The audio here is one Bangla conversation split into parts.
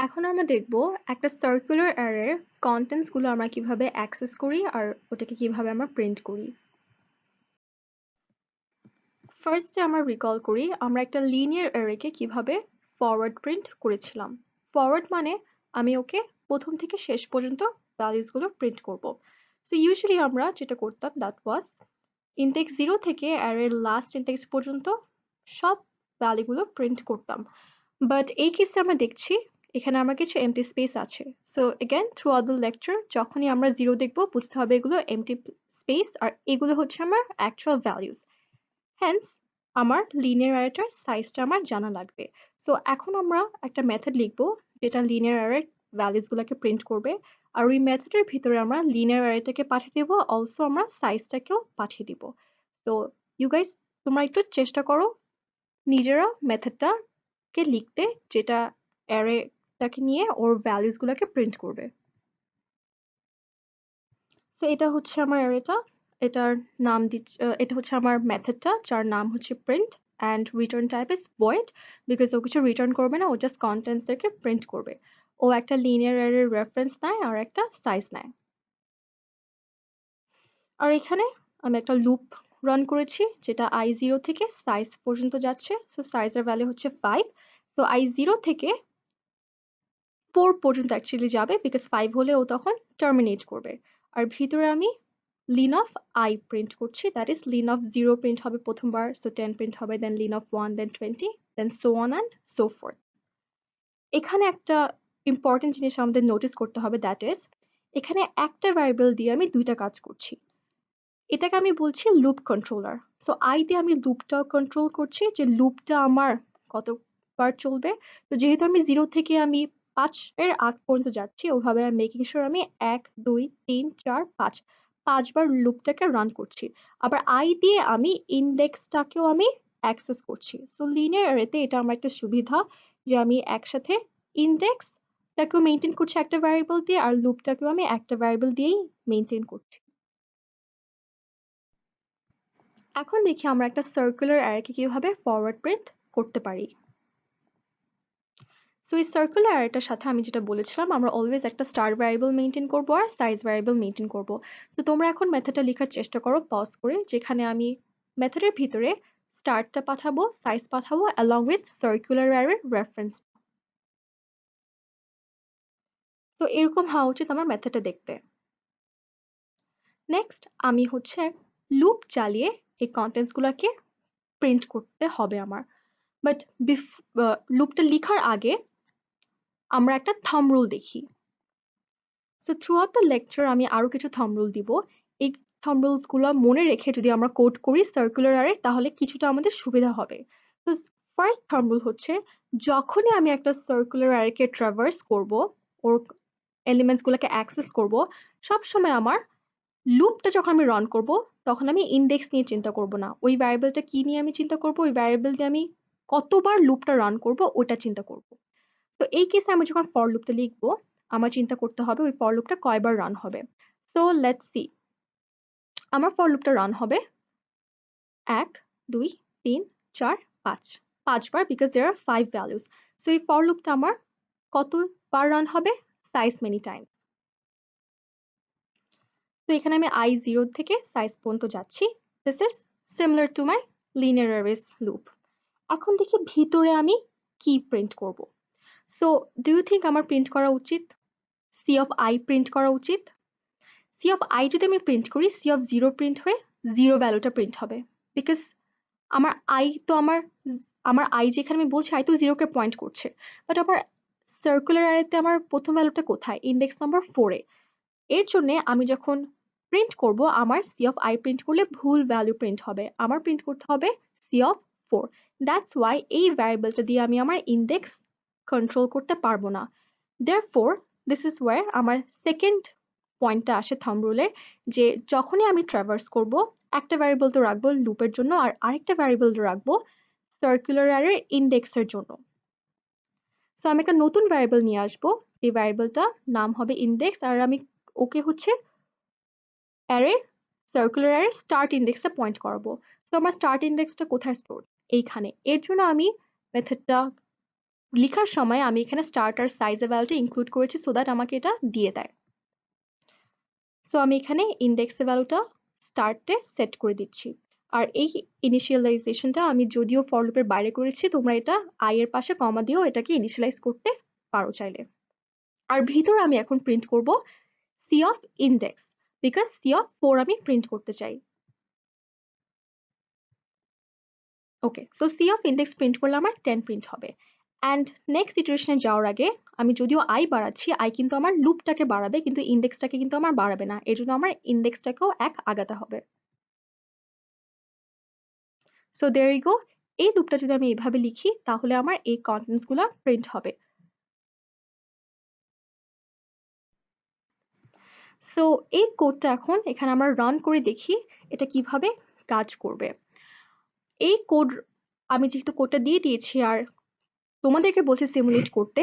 এখন আমরা দেখব একটা সার্কুলার অ্যারের কন্টেন্টস গুলো আমরা কিভাবে অ্যাক্সেস করি আর ওটাকে কিভাবে আমরা প্রিন্ট করি। ফার্স্টে আমরা রিকল করি আমরা একটা লিনিয়ার অ্যারেকে কিভাবে ফরওয়ার্ড প্রিন্ট করেছিলাম। ফরওয়ার্ড মানে আমি ওকে প্রথম থেকে শেষ পর্যন্ত ভ্যালুস গুলো প্রিন্ট করব। সো ইউজুয়ালি আমরা যেটা করতাম দ্যাট ওয়াজ ইনডেক্স 0 থেকে অ্যারের লাস্ট ইনডেক্স পর্যন্ত সব ভ্যালুগুলো প্রিন্ট করতাম। বাট এই কেসে আমরা দেখছি এখানে আমার কিছু এমটি স্পেস আছে। So again through out the lecture যখনই আমরা 0 দেখব বুঝতে হবে এগুলো এমটি স্পেস আর এগুলো হচ্ছে আমার অ্যাকচুয়াল ভ্যালুস। হ্যান্স আমার লিনিয়ার অ্যারেটার সাইজটা আমার জানা লাগবে। সো এখন আমরা একটা মেথড লিখবো যেটা লিনিয়ার অ্যারের ভ্যালুসগুলোকে প্রিন্ট করবে। আর ওই মেথডের ভিতরে আমরা লিনিয়ার অ্যারেটাকে পাঠিয়ে দেবো, অলসো আমরা সাইজটাকেও পাঠিয়ে দিব। তো ইউ গাইস তোমরা একটু চেষ্টা করো নিজেরা মেথডটাকে লিখতে যেটা অ্যারেটাকে নিয়ে ওর ভ্যালুসগুলোকে প্রিন্ট করবে। সো এটা হচ্ছে আমার অ্যারেটা, এটার নাম দিচ্ছি, এটা হচ্ছে আমার মেথডটা যার নাম হচ্ছে print and return type is void because ও কিছু রিটার্ন করবে না, ও জাস্ট কন্টেন্টসদেরকে প্রিন্ট করবে। ও একটা লিনিয়ার অ্যারের রেফারেন্স নেয় আর একটা সাইজ নেয়। আর এখানে আমি একটা লুপ রান করেছি যেটা i0 থেকে সাইজ পর্যন্ত যাচ্ছে। সো সাইজের ভ্যালু হচ্ছে 5। তো i0 থেকে 4 পর্যন্ত অ্যাকচুয়ালি যাবে বিকজ 5 হলে ও তখন টার্মিনেট করবে। আর ভিতরে আমি লিন অফ I প্রিন্ট করছি, that is line of 0 print হবে প্রথমবার, সো 10 প্রিন্ট হবে, then line of 1, then 20, then so on and so forth. এখানে একটা ইম্পর্টেন্ট জিনিস আমাদের নোটিস করতে হবে, দ্যাট ইজ এখানে একটা ভ্যারিয়েবল দিয়ে আমি দুইটা কাজ করছি। এটাকে আমি বলছি লুপ কন্ট্রোলার। সো আই দিয়ে আমি লুপটা কন্ট্রোল করছি যে লুপটা আমার কতবার চলবে। তো যেহেতু আমি 0 থেকে আমি 5 এর আগ পর্যন্ত যাচ্ছি, ওভাবে আমি মেকিং শিওর আমি 1 2 3 4 5 5বার লুপটাকে রান করছি। আবার আই দিয়ে আমি ইনডেক্সটাকেও আমি অ্যাক্সেস করছি। সো লিনিয়ার অ্যারেতে এটা আমার একটা সুবিধা যে আমি একসাথে ইনডেক্সটাকেও মেনটেন করছি একটা ভ্যারিয়েবল দিয়ে আর লুপটাকেও আমি একটা ভ্যারিয়েবল দিয়েই মেনটেন করছি। এখন দেখি আমরা একটা সার্কুলার অ্যারেকে কিভাবে ফরওয়ার্ড প্রিন্ট করতে পারি। সো এই সার্কুলার অ্যারেটার সাথে আমি যেটা বলেছিলাম আমরা অলওয়েজ একটা স্টার ভ্যারিয়েবল মেনটেন করবো আর সাইজ ভ্যারিয়েবল মেনটেন করবো। তো তোমরা এখন মেথডটা লেখার চেষ্টা করো পজ করে, যেখানে আমি মেথডের ভিতরে স্টারটা পাঠাবো, সাইজ পাঠাবো অ্যালং উইথ সার্কুলার অ্যারের রেফারেন্স। তো এরকম হওয়া উচিত আমার মেথডটা দেখতে। নেক্সট আমি হচ্ছে লুপ চালিয়ে এই কন্টেন্টসগুলোকে প্রিন্ট করতে হবে আমার। বাট লুপটা লেখার আগে আমরা একটা থাম্ব রুল দেখি। So through out the lecture আমি আরো কিছু থাম্ব রুল দিব। এই থাম্ব রুলস গুলো মনে রেখে যদি আমরা কোড করি সার্কুলার অ্যারে তাহলে কিছুটা আমাদের সুবিধা হবে। তো ফার্স্ট থাম্ব রুল হচ্ছে যখনই আমি একটা সার্কুলার অ্যারেকে ট্রাভার্স করব, ওর এলিমেন্টস গুলোকে অ্যাক্সেস করব, সবসময় আমার লুপটা যখন আমি রান করব তখন আমি ইনডেক্স নিয়ে চিন্তা করব না, ওই ভ্যারিয়েবলটা কি নিয়ে আমি চিন্তা করব, ওই ভ্যারিয়েবল দিয়ে আমি কতবার লুপটা রান করব ওটা চিন্তা করব। তো এই কেসে আমি যখন ফর লুপটা লিখবো আমার চিন্তা করতে হবে ওই ফর লুপটা কয়বার রান হবে। সো লেটস সি, আমার ফর লুপটা রান হবে 1 2 3 4 5 5বার because there are 5 values. So এই ফর লুপটা আমার কতবার রান হবে, সাইজ মেনি টাইমস। তো এখানে আমি i0 থেকে সাইজ পর্যন্ত যাচ্ছি। This is similar to my linear arrays loop. এখন দেখি ভিতরে আমি কি প্রিন্ট করব। সো ডু ইউ থিঙ্ক আমার প্রিন্ট করা উচিত সি অফ আই প্রিন্ট করা উচিত? সি অফ আই যদি আমি প্রিন্ট করি সি অফ 0 প্রিন্ট হয়ে 0 ভ্যালুটা প্রিন্ট হবে বিকজ আমার আই তো আমার আই যেখানে আমি বলছি আই তো 0 কে পয়েন্ট করছে। বাট আমার সার্কুলার অ্যারেতে আমার প্রথম ভ্যালুটা কোথায়, ইন্ডেক্স নাম্বার 4 এ। এর জন্য আমি যখন প্রিন্ট করব আমার সি অফ আই প্রিন্ট করলে ভুল ভ্যালু প্রিন্ট হবে, আমার প্রিন্ট করতে হবে সি অফ 4। দ্যাটস ওয়াই এই ভ্যারিয়েবলটা দিয়ে আমি আমার ইন্ডেক্স কন্ট্রোল করতে পারবো না। দেয়ারফোর দিস ইজ ওয়্যার আমার সেকেন্ড পয়েন্টটা আসে থাম্ব রুলের, যে যখনই আমি ট্রাভার্স করব একটা ভ্যারিয়েবল তো রাখবো লুপের জন্য আর আরেকটা ভ্যারিয়েবল রাখবো সার্কুলার অ্যারের ইন্ডেক্সের জন্য। সো আমি একটা নতুন ভ্যারিয়েবল নিয়ে আসবো, এই ভ্যারিয়েবলটার নাম হবে ইন্ডেক্স আর আমি ওকে হচ্ছে অ্যারের সার্কুলার অ্যারের স্টার্ট ইন্ডেক্সে পয়েন্ট করাবো। সো আমার স্টার্ট ইন্ডেক্সটা কোথায় স্টোর, এইখানে। এর জন্য আমি মেথডটা লেখার সময় আমি এখানে স্টার্ট আর সাইজের ভ্যালুটা ইনক্লুড করেছি সো দ্যাট আমাকে এটা দিয়ে দেয়। সো আমি এখানে ইন্ডেক্সের ভ্যালুটা স্টার্টে সেট করে দিচ্ছি। আর এই ইনিশিয়ালাইজেশনটা আমি যদিও ফর লুপের বাইরে করেছি, তোমরা এটা আই এর পাশে কমা দিয়েও এটাকে ইনিশিয়ালাইজ করতে পারো চাইলে। আর ভিতরে আমি এখন প্রিন্ট করব C of index, because C of 4 আমি প্রিন্ট করতে চাই। Okay, so C of index print করলে আমার 10 প্রিন্ট হবে। অ্যান্ড নেক্সট ইটারেশনে যাওয়ার আগে আমি যদিও আই বাড়াচ্ছি, আই কিন্তু আমার লুপটাকে বাড়াবে কিন্তু ইন্ডেক্সটাকে কিন্তু আমার বাড়াবে না, এর জন্য আমার ইন্ডেক্সটাকেও এক আগাতে হবে। সো দেয়ার ইউ গো, এই লুপটা যদি আমি এইভাবে লিখি তাহলে আমার এই কন্টেন্টসগুলো প্রিন্ট হবে। সো এই কোডটা এখন এখানে আমরা রান করে দেখি এটা কিভাবে কাজ করবে। এই কোড আমি যেহেতু কোডটা দিয়ে দিয়েছি আর তোমাদেরকে বলছি সিমুলেট করতে,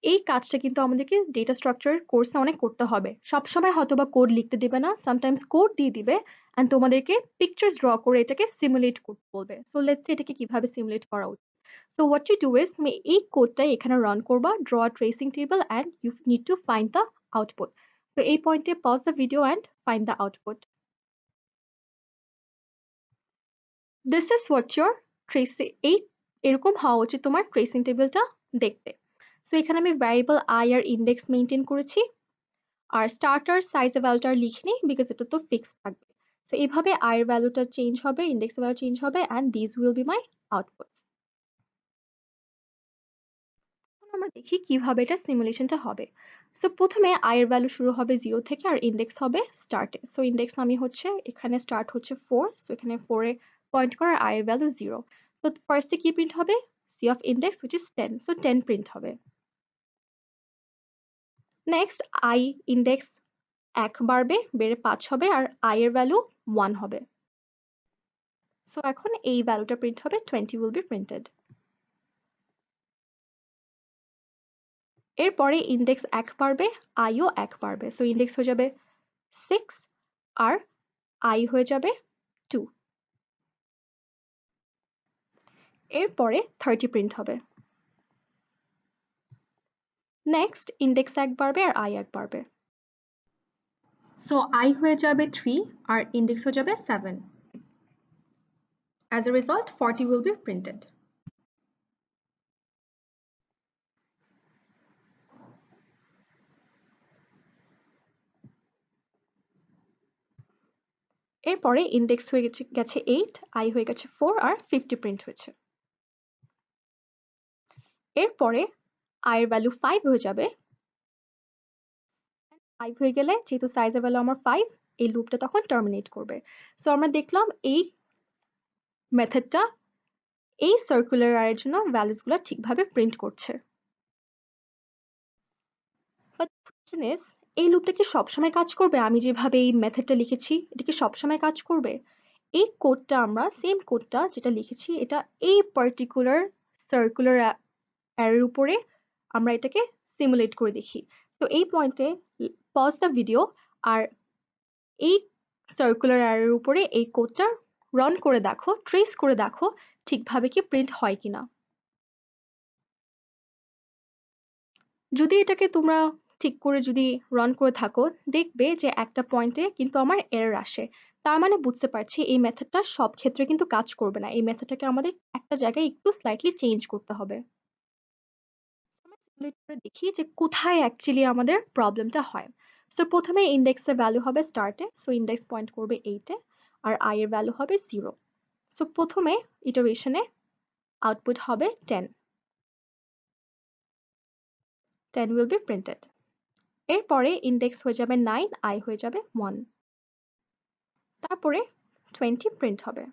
এই কাজটা কিন্তু আমাদেরকে ডেটা স্ট্রাকচার কোর্সে অনেক করতে হবে। সবসময় হয়তো বা কোড লিখতে দিবে না, সামটাইমস কোড দিয়ে দিবে অ্যান্ড তোমাদেরকে পিকচার্স ড্র করে এটাকে সিমুলেট করতে বলবে। সো লেটস সে এটাকে কিভাবে সিমুলেট করা উচিত। So what you do is, তুমি এই কোডটাই এখানে রান করবা, draw tracing table and you need to find the output. So এই পয়েন্টে pause the video and find the output. This is what your tracing, এই এরকম হওয়া উচিত তোমার ট্রেসিং টেবিলটা দেখতে। সো এখানে আমি ভ্যারিয়েবল আই আর ইন্ডেক্স মেনটেন করেছি আর স্টার্টার সাইজ ভ্যালুটা লিখিনি বিকজ এটা তো ফিক্সড থাকবে। সো এইভাবে আই এর ভ্যালুটা চেঞ্জ হবে, ইন্ডেক্স ভ্যালু চেঞ্জ হবে and this will be my outputs. এখন আমরা দেখি কিভাবে এটা সিমুলেশনটা হবে। সো প্রথমে আই এর ভ্যালু শুরু হবে 0 থেকে আর ইন্ডেক্স হবে স্টার্টে। সো ইন্ডেক্স আমি হচ্ছে এখানে স্টার্ট হচ্ছে 4, সো এখানে 4 এ পয়েন্ট করার আই এর ভ্যালু 0। তো ফার্স্টে কি প্রিন্ট হবে, C of index which is 10, so 10 print হবে। নেক্সট আই ইন্ডেক্স 1 বাড়বে, বেড়ে 5 হবে আর আই এর ভ্যালু 1 হবে। সো এখন এই ভ্যালুটা প্রিন্ট হবে, 20 will be printed। এরপরে ইন্ডেক্স 1 বাড়বে, আইও 1 বাড়বে, সো ইন্ডেক্স হয়ে যাবে 6 আর আই হয়ে যাবে 2। এরপরে 30 প্রিন্ট হবে। নেক্সট ইন্ডেক্স 1 বাড়বে আর আই 1 বাড়বে, সো আই হয়ে যাবে 3 আর ইন্ডেক্স হয়ে যাবে 7। As a result, 40 will be printed. এরপরে ইন্ডেক্স হয়ে গেছে 8, আই হয়ে গেছে 4 আর 50 প্রিন্ট হয়েছে। এরপরে আই এর ভ্যালু 5 হয়ে যাবে, 5 হয়ে গেলে যেহেতু সাইজের ভ্যালু আমার 5, এই লুপটা তখন টার্মিনেট করবে। সো আমরা দেখলাম এই মেথডটা এই সার্কুলার অ্যারের জন্য ভ্যালুসগুলো ঠিকভাবে প্রিন্ট করছে। বাট কোয়েশ্চেন ইজ, এই লুপটা কি সবসময় কাজ করবে? আমি যেভাবে এই মেথডটা লিখেছি এটা কি সবসময় কাজ করবে? এই কোডটা আমরা সেম কোডটা যেটা লিখেছি এটা এই পার্টিকুলার সার্কুলার অ্যারের উপরে আমরা এটাকে সিমুলেট করে দেখি। তো এই পয়েন্টে পজ দ্য ভিডিও আর এই সার্কুলার অ্যারের উপরে এই কোডটা রান করে দেখো, ট্রেস করে দেখো ঠিকভাবে কি প্রিন্ট হয় কিনা। যদি এটাকে তোমরা ঠিক করে যদি রান করে থাকো দেখবে যে একটা পয়েন্টে কিন্তু আমার এরর আসে, তার মানে বুঝতে পারছি এই মেথডটা সব ক্ষেত্রে কিন্তু কাজ করবে না, এই মেথডটাকে আমাদের একটা জায়গায় একটু স্লাইটলি চেঞ্জ করতে হবে। আমরা সিমুলেট করে দেখি যে কোথায় অ্যাকচুয়ালি আমাদের প্রবলেমটা হয়। সো প্রথমে ইন্ডেক্সের ভ্যালু হবে স্টার্টে, সো ইন্ডেক্স পয়েন্ট করবে 8-এ আর আই এর ভ্যালু হবে 0। সো প্রথমে ইটারেশনে আউটপুট হবে 10, 10 will be printed। এরপরে ইন্ডেক্স হয়ে যাবে 9, আই হয়ে যাবে 1, তারপরে 20 প্রিন্ট হবে।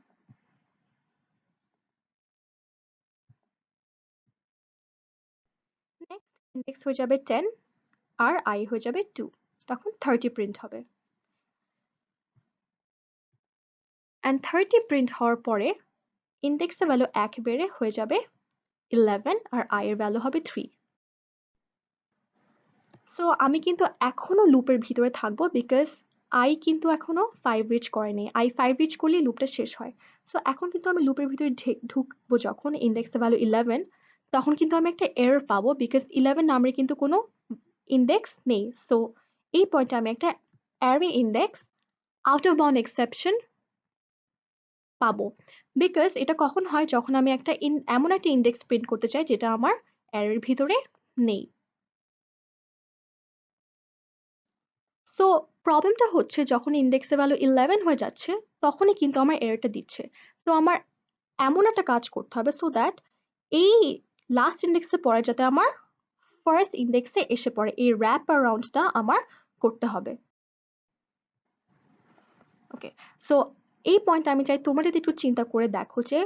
নেক্সট ইন্ডেক্স হয়ে যাবে 10 আর আই হয়ে যাবে 2, তখন 30 প্রিন্ট হবে। অ্যান্ড 30 প্রিন্ট হওয়ার পরে ইন্ডেক্সের ভ্যালু 1 বেড়ে হয়ে যাবে 11 আর আই এর ভ্যালু হবে 3। সো আমি কিন্তু এখনো লুপের ভিতরে থাকবো বিকজ আই কিন্তু এখনো 5 রিচ করেনি, আই 5 রিচ করলেই লুপটা শেষ হয়। সো এখন কিন্তু আমি লুপের ভিতরে ঢুকবো যখন ইন্ডেক্সের ভ্যালু 11, তখন কিন্তু আমি একটা এরর পাবো বিকজ 11 নাম্বারে কিন্তু কোনো ইন্ডেক্স নেই। সো এই পয়েন্টে আমি একটা array index out of bound exception পাবো। বিকজ এটা কখন হয়, যখন আমি একটা এমন একটা ইন্ডেক্স প্রিন্ট করতে চাই যেটা আমার অ্যারের ভিতরে নেই। সো প্রবলেমটা হচ্ছে যখন ইন্ডেক্সের ভ্যালু 11 হয়ে যাচ্ছে তখনই কিন্তু আমার এররটা দিচ্ছে। সো আমার এমন একটা কাজ করতে হবে সো দ্যাট এই লাস্ট ইন্ডেক্সে পড়ে যাতে আমার ফার্স্ট ইন্ডেক্সে এসে পড়ে, এই র্যাপ অ্যারাউন্ডটা আমার করতে হবে। ওকে, সো এই পয়েন্ট আমি চাই তোমরা যদি একটু চিন্তা করে দেখো যে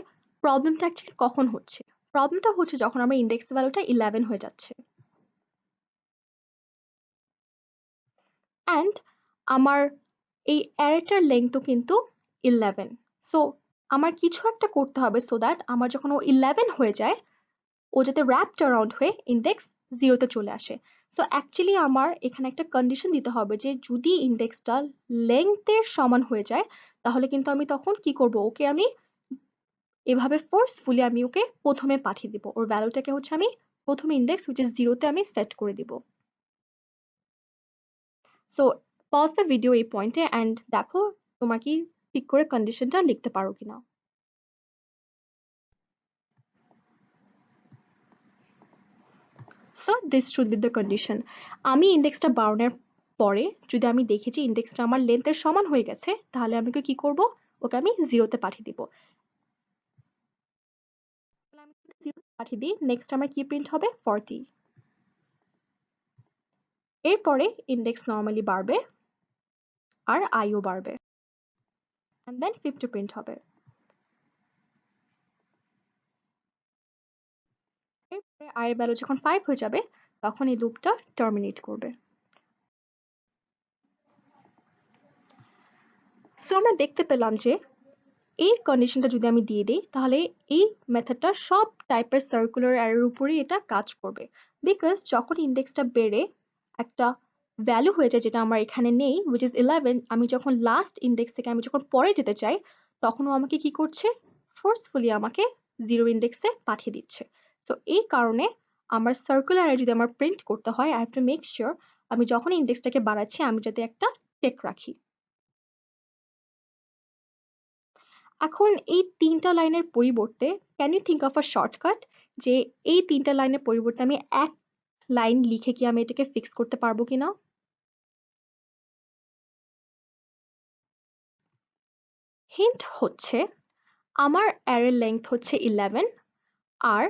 প্রবলেমটা অ্যাকচুয়ালি কখন হচ্ছে। প্রবলেমটা হচ্ছে যখন আমার ইন্ডেক্স ভ্যালুটা 11 হয়ে যাচ্ছে অ্যান্ড আমার এই অ্যারেটার লেংথও কিন্তু 11। সো আমার কিছু একটা করতে হবে সো দ্যাট আমার যখন ও 11 হয়ে যায় ও যাতে র্যাপড অ্যারাউন্ড হয়ে ইন্ডেক্স 0-তে চলে আসে। সো অ্যাকচুয়ালি আমার এখানে একটা কন্ডিশন দিতে হবে যে যদি ইন্ডেক্সটা লেংথের সমান হয়ে যায় তাহলে কিন্তু আমি তখন কি করব, ওকে আমি এভাবে ফোর্সফুলি আমি ওকে প্রথমে পাঠিয়ে দিব, ওর ভ্যালুটাকে হচ্ছে আমি প্রথমে ইন্ডেক্স হুইচ ইজ 0-তে আমি সেট করে দিব। সো পজ দ্য ভিডিও এই পয়েন্টে অ্যান্ড দেখো তোমার কি ঠিক করে কন্ডিশনটা লিখতে পারো কিনা। So this should be the condition. আমি ইন্ডেক্সটা বাড়ানোর পরে যদি আমি দেখি যে ইন্ডেক্সটা আমার লেন্থের সমান হয়ে গেছে তাহলে আমি ওকে কি করব, ওকে আমি 0-তে পাঠিয়ে দিব। আমি 0-তে পাঠিয়ে দিই, নেক্সট আমার কি প্রিন্ট হবে 40। এরপরে ইন্ডেক্স নর্মালি বাড়বে আর আইও বাড়বে and then 50 প্রিন্ট হবে। এরপরে i এর ভ্যালু যখন 5 হয়ে যাবে তখন এই লুপটা টার্মিনেট করবে। সো আমরা দেখতে পেলাম যে এই কন্ডিশনটা যদি আমি দিয়ে দিই তাহলে এই মেথডটা সব টাইপের সার্কুলার অ্যারের উপরেই এটা কাজ করবে। বিকজ যখন ইন্ডেক্সটা বেড়ে একটা ভ্যালু হয়ে যায় যেটা আমার এখানে নেই which is 11, আমি যখন লাস্ট ইন্ডেক্স থেকে আমি যখন পরে যেতে চাই তখন ও আমাকে কি করছে, ফোর্সফুলি আমাকে 0 ইন্ডেক্সে পাঠিয়ে দিচ্ছে। সো এই কারণে আমার সার্কুলার অ্যারে যদি আমার প্রিন্ট করতে হয় I have to make sure আমি যখন ইন্ডেক্সটাকে বাড়াচ্ছি আমি যাতে একটা চেক রাখি। এখন এই ৩টা লাইনের পরিবর্তে can you think of a shortcut যে এই ৩টা লাইনের পরিবর্তে আমি এক লাইন লিখে কি আমি এটাকে ফিক্স করতে পারবো কিনা? হিন্ট হচ্ছে আমার অ্যারের লেংথ হচ্ছে 11 আর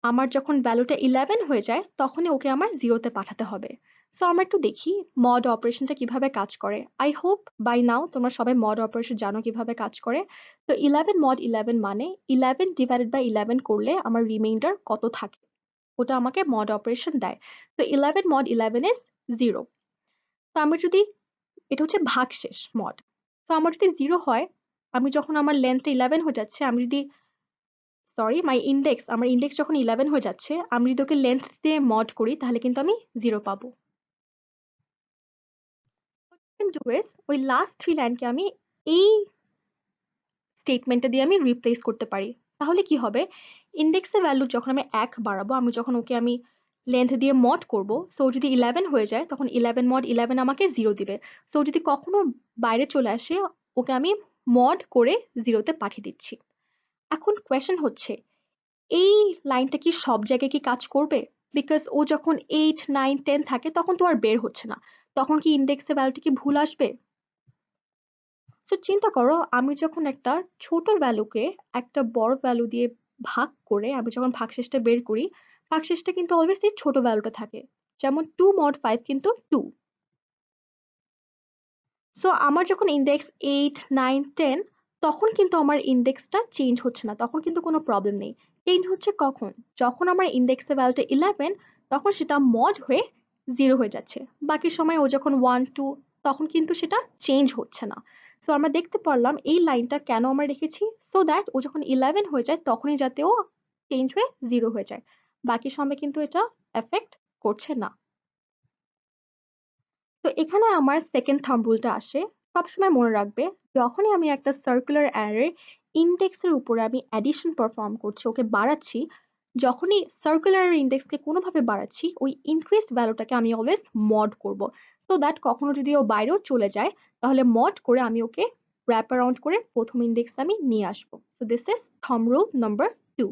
আমার যখন ভ্যালুটা 11 হয়ে যায় তখনই ওকে আমার 0-তে পাঠাতে হবে। সো আমরা একটু দেখি মড অপারেশনটা কিভাবে কাজ করে। আই হোপ বাই নাও তোমরা সবাই মড অপারেশন জানো কিভাবে কাজ করে। তো 11 mod 11 মানে 11 ডিভাইডেড বাই 11 করলে আমার রিমাইন্ডার কত থাকে ওটা আমাকে মড অপারেশন দেয়। তো 11 mod 11 ইজ 0। তো আমি যদি এটা হচ্ছে ভাগশেষ মড, তো আমার যদি 0 হয় আমি যখন আমার লেন্থ 11 হয়ে যাচ্ছে আমি যদি সরি মাই ইন্ডেক্স আমার ইন্ডেক্স যখন 11 হয়ে যাচ্ছে আমি যদি ওকে লেন্থ দিয়ে মড করি তাহলে কিন্তু আমি 0 পাবো। ওই লাস্ট 3 লাইনকে আমি এই স্টেটমেন্টটা দিয়ে আমি রিপ্লেস করতে পারি। তাহলে কি হবে, ইন্ডেক্সের ভ্যালু যখন আমি 1 বাড়াবো আমি যখন ওকে আমি লেন্থ দিয়ে মড করব সো যদি 11 হয়ে যায় তখন 11 mod 11 আমাকে 0 দিবে। সো যদি কখনো বাইরে চলে আসে ওকে আমি মড করে 0-তে পাঠিয়ে দিচ্ছি। এখন কোয়েশ্চেন হচ্ছে এই লাইনটা কি সব জায়গায় কি কাজ করবে? বিকজ ও যখন 8 9 10 থাকে তখন তো আর বের হচ্ছে না, তখন কি ইন্ডেক্সের ভ্যালুটা কি ভুল আসবে? সো চিন্তা করো আমি যখন একটা ছোট ভ্যালুকে একটা বড় ভ্যালু দিয়ে ভাগ করে আমি যখন ভাগশেষটা বের করি ভাগশেষটা কিন্তু অলওয়েজ এই ছোট ভ্যালুটা থাকে, যেমন 2 mod 5 কিন্তু 2। সো আমার যখন ইন্ডেক্স 8 9 10 তখন কিন্তু আমার ইন্ডেক্সটা চেঞ্জ হচ্ছে না, তখন কিন্তু কোনো প্রবলেম নেই। চেঞ্জ হচ্ছে কখন, যখন আমার ইন্ডেক্সের ভ্যালুটা 11 তখন সেটা মড হয়ে 0 হয়ে যাচ্ছে, বাকি সময় ও যখন 1 2 তখন কিন্তু সেটা চেঞ্জ হচ্ছে না। সো আমরা দেখতে পারলাম এই লাইনটা কেন আমরা রেখেছি, সো দ্যাট ও যখন 11 হয়ে যায় তখনই যাতে ও চেঞ্জ হয়ে 0 হয়ে যায়, বাকি সময় কিন্তু এটা এফেক্ট করছে না। তো এখানে আমার সেকেন্ড থাম্ব রুলটা আসে। সবসময় মনে রাখবে যখনই আমি একটা সার্কুলার অ্যারে ইন্ডেক্সের উপরে আমি অ্যাডিশন পারফর্ম করছি ওকে বাড়াচ্ছি, যখনই সার্কুলার ইন্ডেক্সকে কোনোভাবে বাড়াচ্ছি ওই ইনক্রিজড ভ্যালুটাকে আমি অলওয়েজ মড করব, সো দ্যাট কখনো যদি ও বাইরেও চলে যায় তাহলে মড করে আমি ওকে র্যাপ অ্যারাউন্ড করে প্রথম ইন্ডেক্স আমি নিয়ে আসবো। So this is thumb rule number 2।